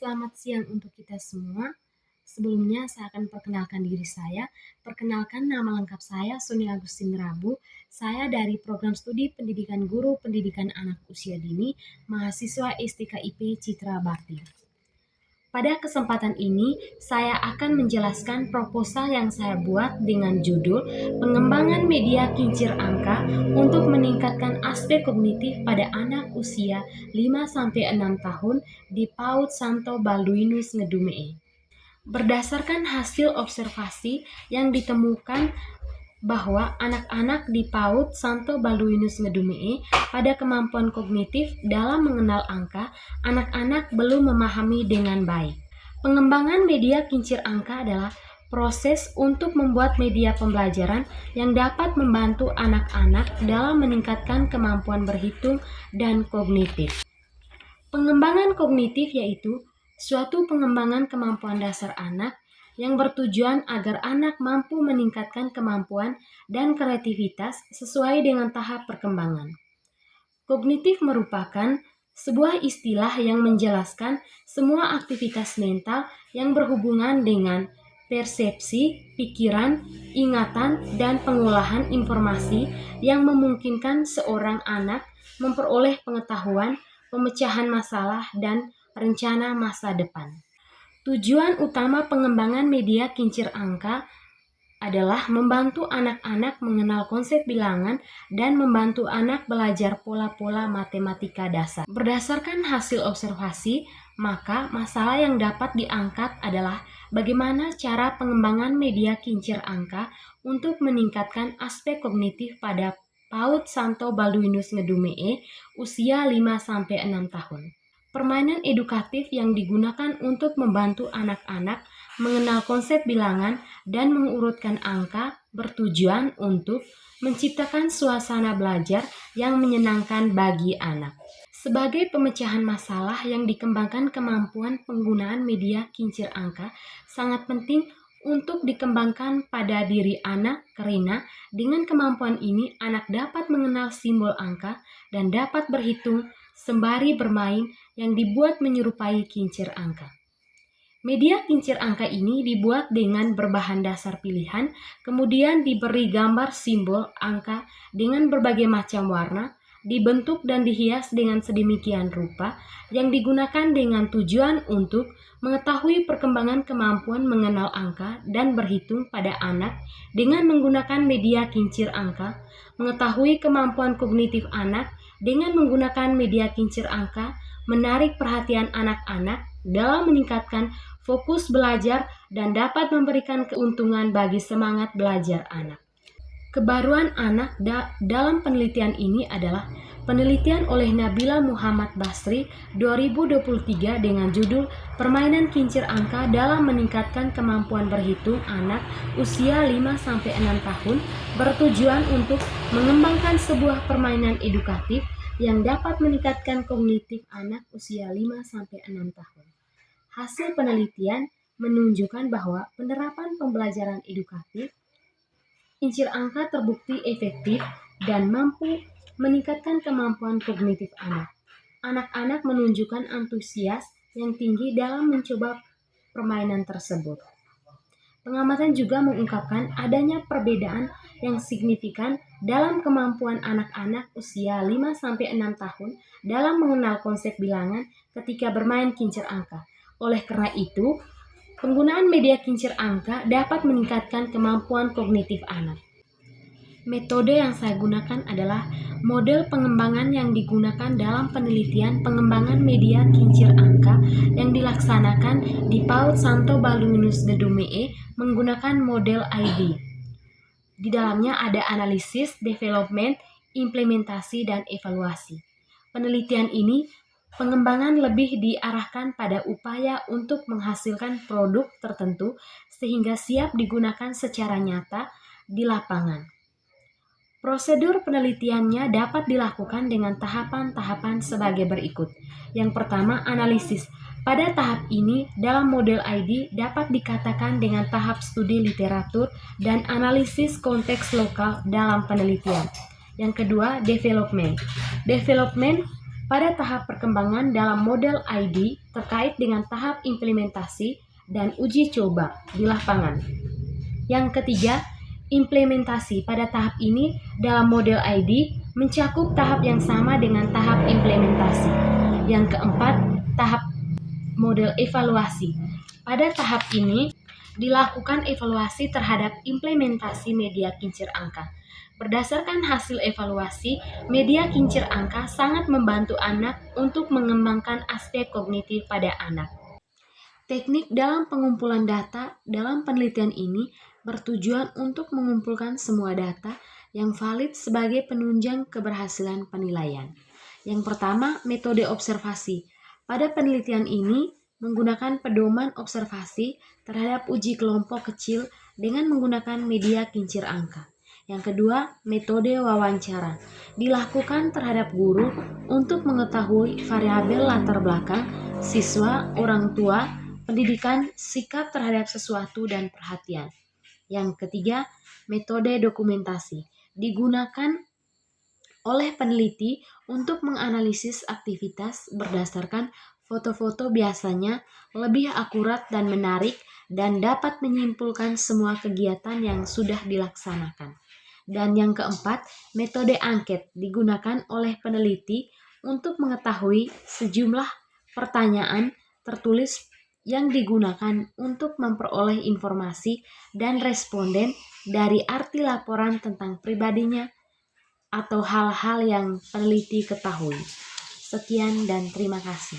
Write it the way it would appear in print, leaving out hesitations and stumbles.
Selamat siang untuk kita semua. Sebelumnya saya akan perkenalkan diri saya. Perkenalkan nama lengkap saya Suni Agustin Rabu. Saya dari Program Studi Pendidikan Guru Pendidikan Anak Usia Dini, mahasiswa STKIP Citra Bakti. Pada kesempatan ini, saya akan menjelaskan proposal yang saya buat dengan judul Pengembangan Media Kincir Angka untuk meningkatkan aspek kognitif pada anak usia 5-6 tahun di PAUD Santo Balduinus Ngedumee. Berdasarkan hasil observasi yang ditemukan bahwa anak-anak di PAUD Santo Balduinus Ngedumee pada kemampuan kognitif dalam mengenal angka, anak-anak belum memahami dengan baik. Pengembangan media kincir angka adalah proses untuk membuat media pembelajaran yang dapat membantu anak-anak dalam meningkatkan kemampuan berhitung dan kognitif. Pengembangan kognitif yaitu suatu pengembangan kemampuan dasar anak yang bertujuan agar anak mampu meningkatkan kemampuan dan kreativitas sesuai dengan tahap perkembangan. Kognitif merupakan sebuah istilah yang menjelaskan semua aktivitas mental yang berhubungan dengan persepsi, pikiran, ingatan, dan pengolahan informasi yang memungkinkan seorang anak memperoleh pengetahuan, pemecahan masalah, dan rencana masa depan. Tujuan utama pengembangan media kincir angka adalah membantu anak-anak mengenal konsep bilangan dan membantu anak belajar pola-pola matematika dasar. Berdasarkan hasil observasi, maka masalah yang dapat diangkat adalah bagaimana cara pengembangan media kincir angka untuk meningkatkan aspek kognitif pada PAUD Santo Balduinus Ngedumee usia 5-6 tahun. Permainan edukatif yang digunakan untuk membantu anak-anak mengenal konsep bilangan dan mengurutkan angka bertujuan untuk menciptakan suasana belajar yang menyenangkan bagi anak. Sebagai pemecahan masalah yang dikembangkan, kemampuan penggunaan media kincir angka sangat penting untuk dikembangkan pada diri anak karena dengan kemampuan ini anak dapat mengenal simbol angka dan dapat berhitung sembari bermain yang dibuat menyerupai kincir angka. Media kincir angka ini dibuat dengan berbahan dasar pilihan, kemudian diberi gambar simbol angka dengan berbagai macam warna, dibentuk dan dihias dengan sedemikian rupa yang digunakan dengan tujuan untuk mengetahui perkembangan kemampuan mengenal angka dan berhitung pada anak dengan menggunakan media kincir angka, mengetahui kemampuan kognitif anak dengan menggunakan media kincir angka, menarik perhatian anak-anak dalam meningkatkan fokus belajar dan dapat memberikan keuntungan bagi semangat belajar anak. Kebaruan anak dalam penelitian ini adalah penelitian oleh Nabila Muhammad Basri 2023 dengan judul Permainan Kincir Angka dalam Meningkatkan Kemampuan Berhitung Anak Usia 5-6 tahun bertujuan untuk mengembangkan sebuah permainan edukatif yang dapat meningkatkan kognitif anak usia 5-6 tahun. Hasil penelitian menunjukkan bahwa penerapan pembelajaran edukatif kincir angka terbukti efektif dan mampu meningkatkan kemampuan kognitif anak. Anak-anak menunjukkan antusias yang tinggi dalam mencoba permainan tersebut. Pengamatan juga mengungkapkan adanya perbedaan yang signifikan dalam kemampuan anak-anak usia 5-6 tahun dalam mengenal konsep bilangan ketika bermain kincir angka. Oleh karena itu, penggunaan media kincir angka dapat meningkatkan kemampuan kognitif anak. Metode yang saya gunakan adalah model pengembangan yang digunakan dalam penelitian pengembangan media kincir angka yang dilaksanakan di PAUD Santo Balduinus Ngedumee menggunakan model ID. Di dalamnya ada analisis, development, implementasi, dan evaluasi. Penelitian ini pengembangan lebih diarahkan pada upaya untuk menghasilkan produk tertentu sehingga siap digunakan secara nyata di lapangan. Prosedur penelitiannya dapat dilakukan dengan tahapan-tahapan sebagai berikut. Yang pertama, analisis. Pada tahap ini, dalam model ID dapat dikatakan dengan tahap studi literatur dan analisis konteks lokal dalam penelitian. Yang kedua, development. Development pada tahap perkembangan dalam model ID terkait dengan tahap implementasi dan uji coba di lapangan. Yang ketiga, implementasi pada tahap ini dalam model ID mencakup tahap yang sama dengan tahap implementasi. Yang keempat, tahap model evaluasi. Pada tahap ini dilakukan evaluasi terhadap implementasi media kincir angka. Berdasarkan hasil evaluasi, media kincir angka sangat membantu anak untuk mengembangkan aspek kognitif pada anak. Teknik dalam pengumpulan data dalam penelitian ini bertujuan untuk mengumpulkan semua data yang valid sebagai penunjang keberhasilan penilaian. Yang pertama, metode observasi. Pada penelitian ini menggunakan pedoman observasi terhadap uji kelompok kecil dengan menggunakan media kincir angka. Yang kedua, metode wawancara. Dilakukan terhadap guru untuk mengetahui variabel latar belakang siswa, orang tua, pendidikan, sikap terhadap sesuatu, dan perhatian. Yang ketiga, metode dokumentasi. Digunakan oleh peneliti untuk menganalisis aktivitas berdasarkan foto-foto, biasanya lebih akurat dan menarik, dan dapat menyimpulkan semua kegiatan yang sudah dilaksanakan. Dan yang keempat, metode angket digunakan oleh peneliti untuk mengetahui sejumlah pertanyaan tertulis yang digunakan untuk memperoleh informasi dan responden dari arti laporan tentang pribadinya atau hal-hal yang peneliti ketahui. Sekian dan terima kasih.